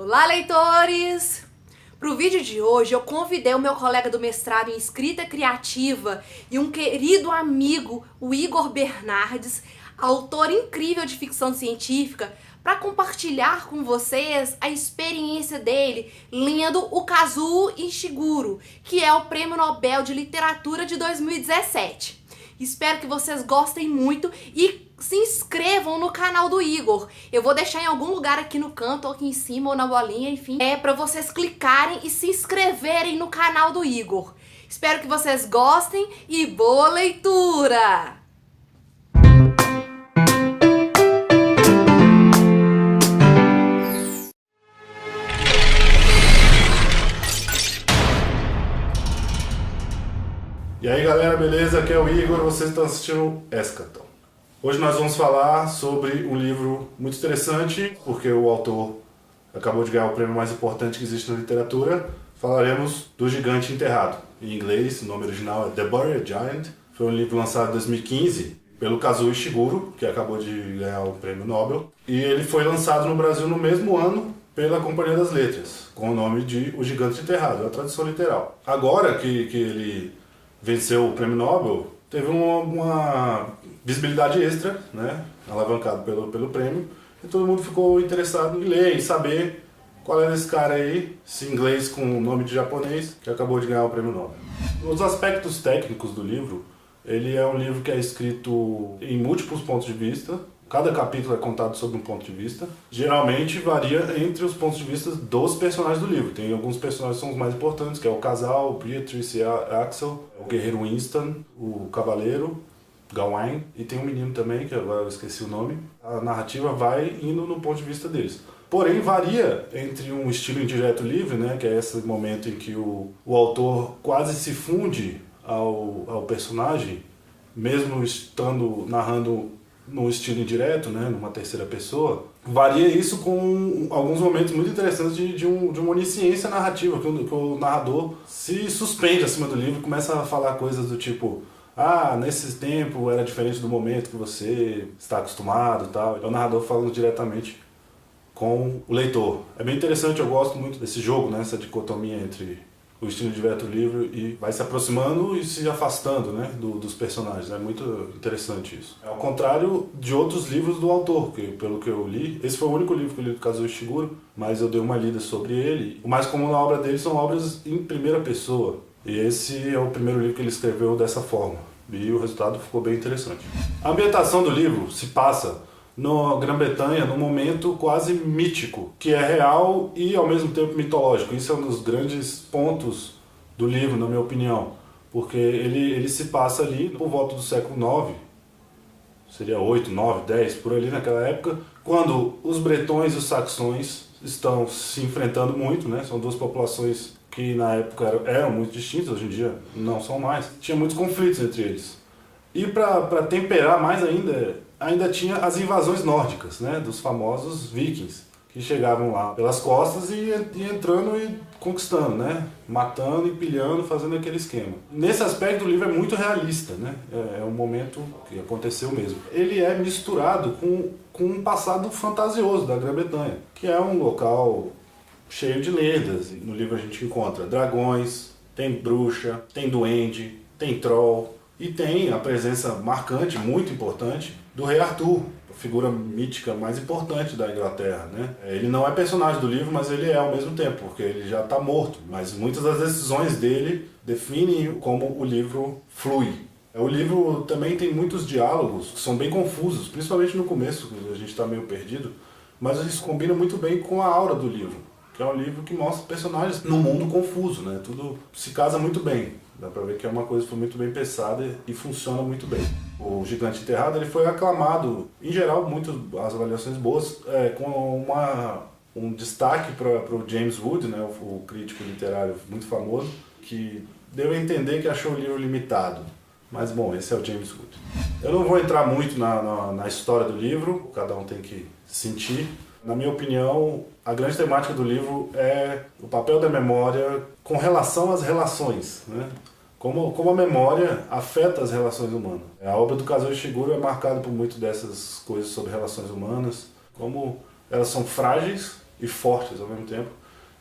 Olá, leitores! Para o vídeo de hoje, eu convidei o meu colega do mestrado em escrita criativa e um querido amigo, o Igor Bernardes, autor incrível de ficção científica, para compartilhar com vocês a experiência dele lendo o Kazuo Ishiguro, que é o Prêmio Nobel de Literatura de 2017. Espero que vocês gostem muito e se inscrevam no canal do Igor. Eu vou deixar em algum lugar aqui no canto, ou aqui em cima, ou na bolinha, enfim. É para vocês clicarem e se inscreverem no canal do Igor. Espero que vocês gostem e boa leitura! E aí galera, beleza? Aqui é o Igor, vocês estão assistindo Eschaton. Hoje nós vamos falar sobre um livro muito interessante, porque o autor acabou de ganhar o prêmio mais importante que existe na literatura. Falaremos do Gigante Enterrado. Em inglês, o nome original é The Buried Giant. Foi um livro lançado em 2015 pelo Kazuo Ishiguro, que acabou de ganhar o prêmio Nobel. E ele foi lançado no Brasil no mesmo ano pela Companhia das Letras, com o nome de O Gigante Enterrado, a tradução literal. Agora que ele venceu o prêmio Nobel, teve uma visibilidade extra, né, alavancado pelo prêmio, e todo mundo ficou interessado em ler e saber qual era esse cara aí, esse inglês com nome de japonês, que acabou de ganhar o prêmio Nobel. Nos aspectos técnicos do livro, ele é um livro que é escrito em múltiplos pontos de vista. Cada capítulo é contado sob um ponto de vista. Geralmente varia entre os pontos de vista dos personagens do livro. Tem alguns personagens que são os mais importantes, que é o casal, Beatrice e Axel, o guerreiro Winston, o cavaleiro, Gawain, e tem um menino também, que agora eu esqueci o nome. A narrativa vai indo no ponto de vista deles. Porém, varia entre um estilo indireto livre, né, que é esse momento em que o autor quase se funde ao personagem, mesmo estando narrando num estilo indireto, né, numa terceira pessoa. Varia isso com alguns momentos muito interessantes de uma onisciência narrativa, que o narrador se suspende acima do livro e começa a falar coisas do tipo: ah, nesse tempo era diferente do momento que você está acostumado e tal. É o narrador falando diretamente com o leitor. É bem interessante, eu gosto muito desse jogo, né, essa dicotomia entre o estilo direto livre e vai se aproximando e se afastando, né, dos personagens. É muito interessante isso. Ao contrário de outros livros do autor, que pelo que eu li, esse foi o único livro que eu li do Kazuo Ishiguro, mas eu dei uma lida sobre ele. O mais comum na obra dele são obras em primeira pessoa, e esse é o primeiro livro que ele escreveu dessa forma, e o resultado ficou bem interessante. A ambientação do livro se passa na Grã-Bretanha, num momento quase mítico, que é real e ao mesmo tempo mitológico. Isso é um dos grandes pontos do livro, na minha opinião, porque ele se passa ali por volta do século IX, seria 8, 9, 10, por ali naquela época, quando os bretões e os saxões estão se enfrentando muito, né? São duas populações que na época eram muito distintas, hoje em dia não são mais. Tinha muitos conflitos entre eles. E para temperar mais ainda tinha as invasões nórdicas, né, dos famosos vikings, que chegavam lá pelas costas e entrando e conquistando, né, matando e pilhando, fazendo aquele esquema. Nesse aspecto o livro é muito realista, né, é um momento que aconteceu mesmo. Ele é misturado com um passado fantasioso da Grã-Bretanha, que é um local cheio de lendas. No livro a gente encontra dragões, tem bruxa, tem duende, tem troll, e tem a presença marcante, muito importante, do rei Arthur, a figura mítica mais importante da Inglaterra, né? Ele não é personagem do livro, mas ele é ao mesmo tempo, porque ele já está morto. Mas muitas das decisões dele definem como o livro flui. O livro também tem muitos diálogos que são bem confusos, principalmente no começo, que a gente está meio perdido, mas isso combina muito bem com a aura do livro, que é um livro que mostra personagens no mundo confuso, né? Tudo se casa muito bem. Dá pra ver que é uma coisa que foi muito bem pensada e funciona muito bem. O Gigante Enterrado ele foi aclamado, em geral, as avaliações boas, com um destaque para o James Wood, né, o crítico literário muito famoso, que deu a entender que achou o livro limitado. Mas bom, esse é o James Wood. Eu não vou entrar muito na história do livro, cada um tem que sentir. Na minha opinião, a grande temática do livro é o papel da memória com relação às relações, né? Como a memória afeta as relações humanas. A obra do Kazuo Ishiguro é marcada por muito dessas coisas sobre relações humanas, como elas são frágeis e fortes ao mesmo tempo.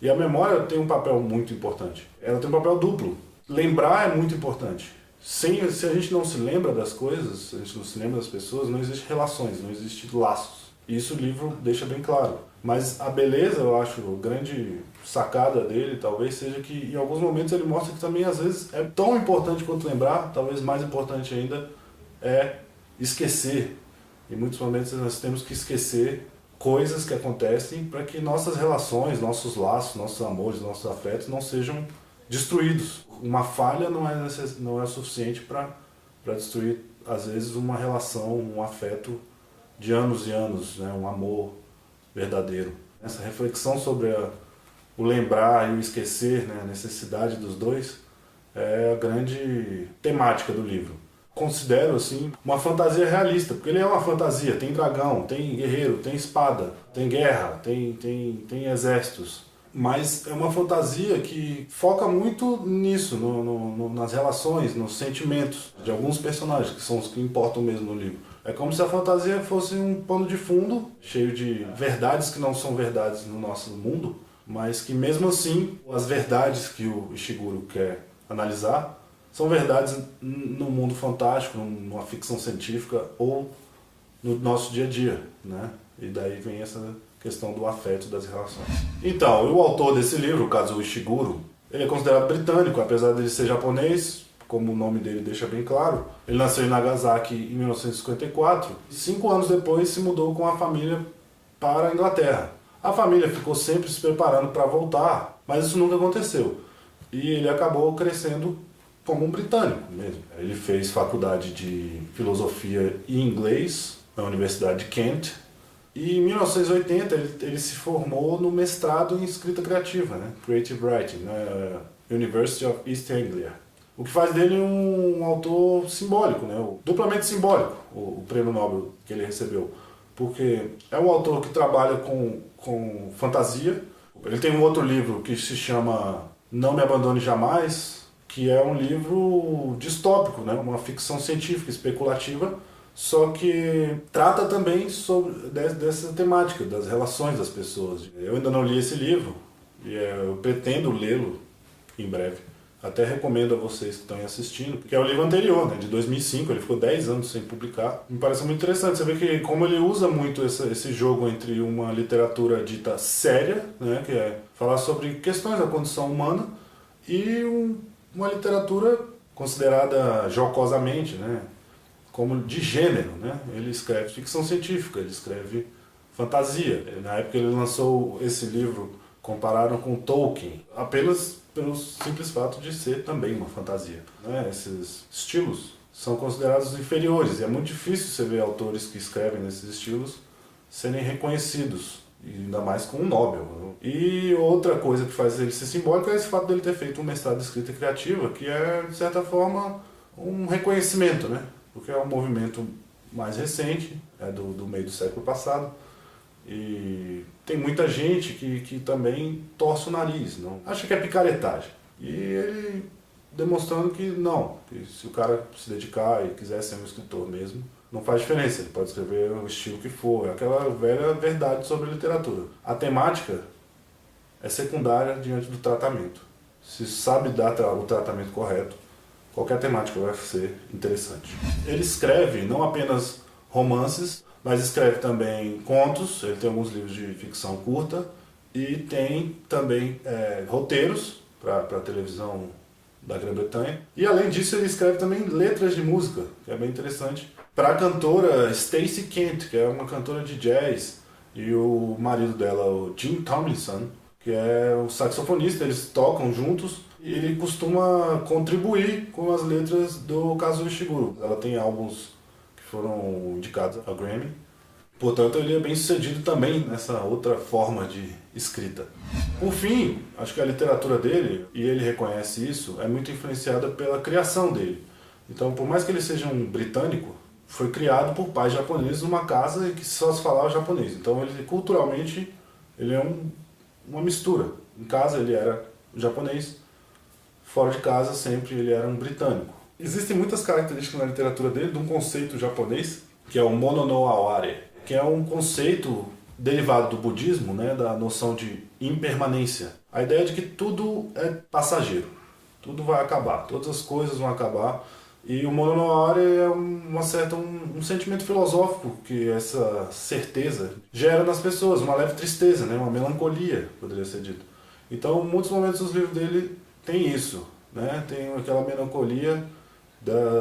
E a memória tem um papel muito importante. Ela tem um papel duplo. Lembrar é muito importante. Se a gente não se lembra das coisas, se a gente não se lembra das pessoas, não existe relações, não existe laços. E isso o livro deixa bem claro. Mas a beleza, eu acho, a grande sacada dele talvez seja que em alguns momentos ele mostra que também às vezes é tão importante quanto lembrar, talvez mais importante ainda é esquecer. Em muitos momentos nós temos que esquecer coisas que acontecem para que nossas relações, nossos laços, nossos amores, nossos afetos não sejam destruídos. Uma falha não é suficiente para destruir, às vezes, uma relação, um afeto de anos e anos, né? Um amor verdadeiro. Essa reflexão sobre o lembrar e o esquecer, né? A necessidade dos dois, é a grande temática do livro. Considero assim uma fantasia realista, porque ele é uma fantasia, tem dragão, tem guerreiro, tem espada, tem guerra, tem exércitos, mas é uma fantasia que foca muito nisso, nas relações, nos sentimentos de alguns personagens, que são os que importam mesmo no livro. É como se a fantasia fosse um pano de fundo, cheio de verdades que não são verdades no nosso mundo, mas que mesmo assim, as verdades que o Ishiguro quer analisar são verdades no mundo fantástico, numa ficção científica ou no nosso dia a dia, né? E daí vem essa questão do afeto, das relações. Então, o autor desse livro, o Kazuo Ishiguro, ele é considerado britânico, apesar de ele ser japonês, como o nome dele deixa bem claro. Ele nasceu em Nagasaki em 1954 e 5 anos depois se mudou com a família para a Inglaterra. A família ficou sempre se preparando para voltar, mas isso nunca aconteceu. E ele acabou crescendo como um britânico mesmo. Ele fez faculdade de filosofia e inglês na Universidade de Kent. E em 1980 ele se formou no mestrado em escrita criativa, né? Creative Writing, na University of East Anglia. O que faz dele um autor simbólico, né? Duplamente simbólico, o prêmio Nobel que ele recebeu. Porque é um autor que trabalha com fantasia. Ele tem um outro livro que se chama Não Me Abandone Jamais, que é um livro distópico, né? Uma ficção científica especulativa, só que trata também dessa temática, das relações das pessoas. Eu ainda não li esse livro, e eu pretendo lê-lo em breve. Até recomendo a vocês que estão aí assistindo, que é o livro anterior, né, de 2005, ele ficou 10 anos sem publicar. Me parece muito interessante, você vê que como ele usa muito esse jogo entre uma literatura dita séria, né, que é falar sobre questões da condição humana, e uma literatura considerada jocosamente, né, como de gênero, né? Ele escreve ficção científica, ele escreve fantasia. Na época ele lançou esse livro, compararam com Tolkien, apenas pelo simples fato de ser também uma fantasia, né? Esses estilos são considerados inferiores e é muito difícil você ver autores que escrevem nesses estilos serem reconhecidos, e ainda mais com um Nobel. E outra coisa que faz ele ser simbólico é esse fato dele ter feito um mestrado de escrita criativa, que é, de certa forma, um reconhecimento, né? Porque é um movimento mais recente, é do meio do século passado, e tem muita gente que também torce o nariz, não acha que é picaretagem. E ele demonstrando que não, que se o cara se dedicar e quiser ser um escritor mesmo, não faz diferença, ele pode escrever o estilo que for, é aquela velha verdade sobre a literatura. A temática é secundária diante do tratamento. Se sabe dar o tratamento correto, qualquer temática vai ser interessante. Ele escreve não apenas romances, mas escreve também contos, ele tem alguns livros de ficção curta, e tem também roteiros para televisão da Grã-Bretanha. E além disso ele escreve também letras de música, que é bem interessante, para a cantora Stacey Kent, que é uma cantora de jazz, e o marido dela, o Jim Tomlinson, que é o saxofonista, eles tocam juntos, e ele costuma contribuir com as letras do Kazuo Ishiguro. Ela tem álbuns que foram indicados ao Grammy. Portanto, ele é bem sucedido também nessa outra forma de escrita. Por fim, acho que a literatura dele, e ele reconhece isso, é muito influenciada pela criação dele. Então, por mais que ele seja um britânico, foi criado por pais japoneses numa casa em que só se falava japonês. Então, ele culturalmente, ele é uma mistura. Em casa ele era japonês, fora de casa sempre ele era um britânico. Existem muitas características na literatura dele de um conceito japonês, que é o mono no aware, que é um conceito derivado do budismo, né, da noção de impermanência. A ideia de que tudo é passageiro, tudo vai acabar, todas as coisas vão acabar. E o mono no Aware é um sentimento filosófico que essa certeza gera nas pessoas, uma leve tristeza, né, uma melancolia, poderia ser dito. Então, em muitos momentos dos livros dele tem isso, né, tem aquela melancolia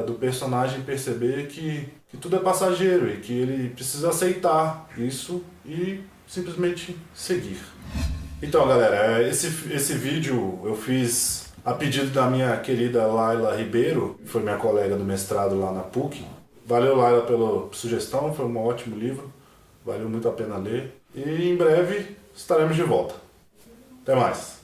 do personagem perceber que tudo é passageiro e que ele precisa aceitar isso e simplesmente seguir. Então, galera, esse vídeo eu fiz a pedido da minha querida Laila Ribeiro, que foi minha colega do mestrado lá na PUC. Valeu, Laila, pela sugestão, foi um ótimo livro, valeu muito a pena ler. E em breve estaremos de volta. Até mais!